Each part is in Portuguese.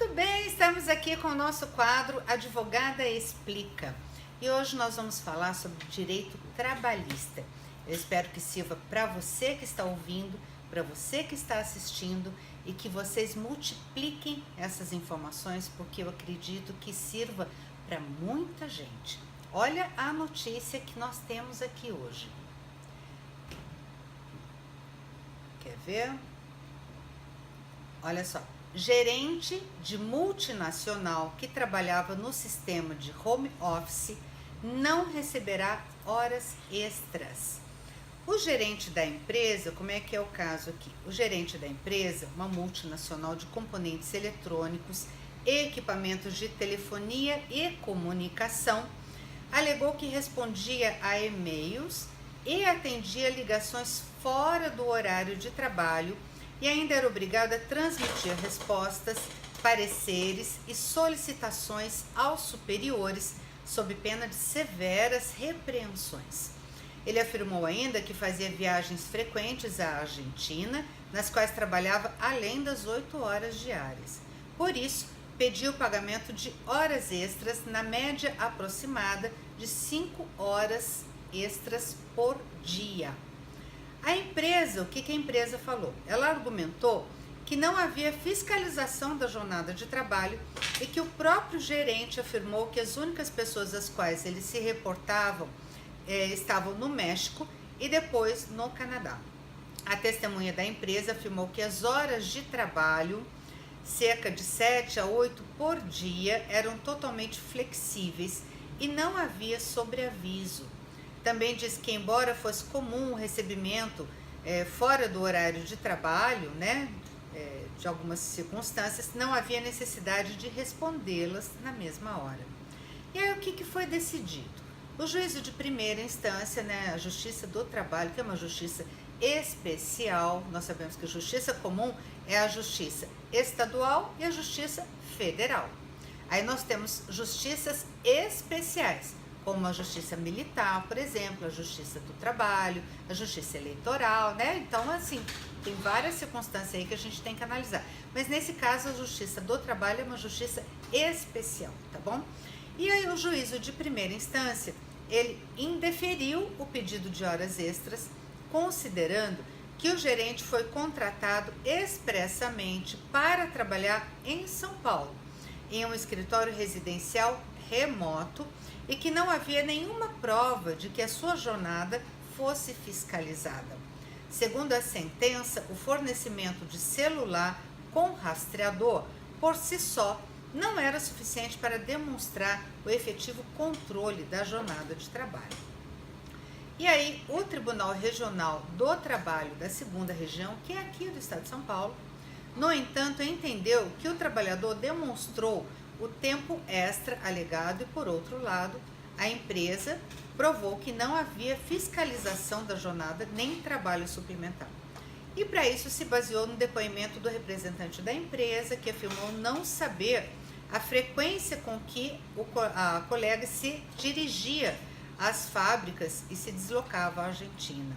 Muito bem, estamos aqui com o nosso quadro Advogada Explica. E hoje nós vamos falar sobre direito trabalhista. Eu espero que sirva para você que está ouvindo, para você que está assistindo e que vocês multipliquem essas informações, porque eu acredito que sirva para muita gente. Olha a notícia que nós temos aqui hoje. Quer ver? Olha só. Gerente de multinacional que trabalhava no sistema de home office não receberá horas extras. O gerente da empresa, como é que é o caso aqui? O gerente da empresa, uma multinacional de componentes eletrônicos, equipamentos de telefonia e comunicação, alegou que respondia a e-mails e atendia ligações fora do horário de trabalho e ainda era obrigado a transmitir respostas, pareceres e solicitações aos superiores, sob pena de severas repreensões. Ele afirmou ainda que fazia viagens frequentes à Argentina, nas quais trabalhava além das 8 horas diárias. Por isso, pediu o pagamento de horas extras na média aproximada de 5 horas extras por dia. A empresa, o que a empresa falou? Ela argumentou que não havia fiscalização da jornada de trabalho e que o próprio gerente afirmou que as únicas pessoas às quais eles se reportavam estavam no México e depois no Canadá. A testemunha da empresa afirmou que as horas de trabalho, cerca de 7 a 8 por dia, eram totalmente flexíveis e não havia sobreaviso. Também diz que, embora fosse comum o recebimento fora do horário de trabalho, de algumas circunstâncias, não havia necessidade de respondê-las na mesma hora. E aí, o que foi decidido? O juízo de primeira instância, a Justiça do Trabalho, que é uma justiça especial, nós sabemos que a justiça comum é a justiça estadual e a justiça federal. Aí nós temos justiças especiais, como a justiça militar, por exemplo, a justiça do trabalho, a justiça eleitoral, Então, assim, tem várias circunstâncias aí que a gente tem que analisar. Mas, nesse caso, a justiça do trabalho é uma justiça especial, tá bom? E aí, o juízo de primeira instância, ele indeferiu o pedido de horas extras, considerando que o gerente foi contratado expressamente para trabalhar em São Paulo, em um escritório residencial remoto, e que não havia nenhuma prova de que a sua jornada fosse fiscalizada. Segundo a sentença, o fornecimento de celular com rastreador, por si só, não era suficiente para demonstrar o efetivo controle da jornada de trabalho. E aí, o Tribunal Regional do Trabalho da 2ª Região, que é aqui do estado de São Paulo, no entanto, entendeu que o trabalhador demonstrou o tempo extra alegado e, por outro lado, a empresa provou que não havia fiscalização da jornada nem trabalho suplementar. E para isso se baseou no depoimento do representante da empresa, que afirmou não saber a frequência com que a colega se dirigia às fábricas e se deslocava à Argentina.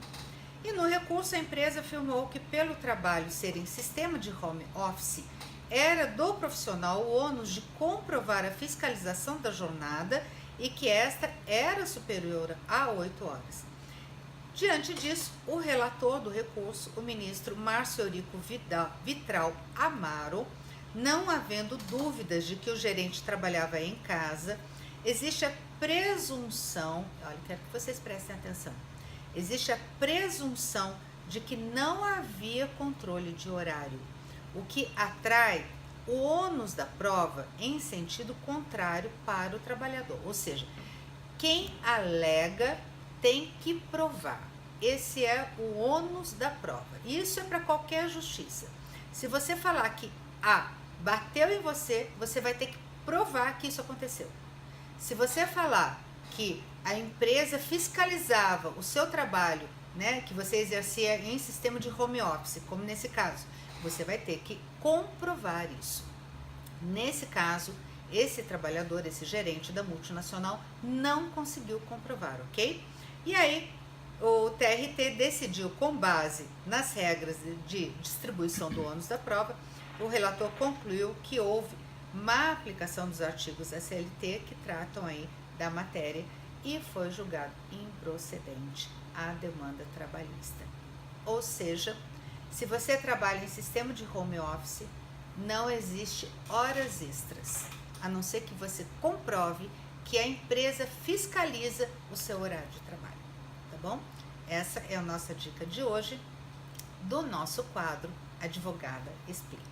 E no recurso a empresa afirmou que pelo trabalho ser em sistema de home office, era do profissional o ônus de comprovar a fiscalização da jornada e que esta era superior a 8 horas. Diante disso, o relator do recurso, o ministro Márcio Eurico Vitral Amaro, não havendo dúvidas de que o gerente trabalhava em casa, existe a presunção, olha, quero que vocês prestem atenção, existe a presunção de que não havia controle de horário, o que atrai o ônus da prova em sentido contrário para o trabalhador. Ou seja, quem alega tem que provar. Esse é o ônus da prova. Isso é para qualquer justiça. Se você falar que bateu em você, você vai ter que provar que isso aconteceu. Se você falar que a empresa fiscalizava o seu trabalho, que você exercia em sistema de home office, como nesse caso, você vai ter que comprovar isso. Nesse caso, esse trabalhador, esse gerente da multinacional, não conseguiu comprovar, ok? E aí, o TRT decidiu, com base nas regras de distribuição do ônus da prova, o relator concluiu que houve má aplicação dos artigos da CLT que tratam aí da matéria e foi julgado improcedente a demanda trabalhista. Ou seja, se você trabalha em sistema de home office, não existe horas extras, a não ser que você comprove que a empresa fiscaliza o seu horário de trabalho, tá bom? Essa é a nossa dica de hoje do nosso quadro Advogada Explica.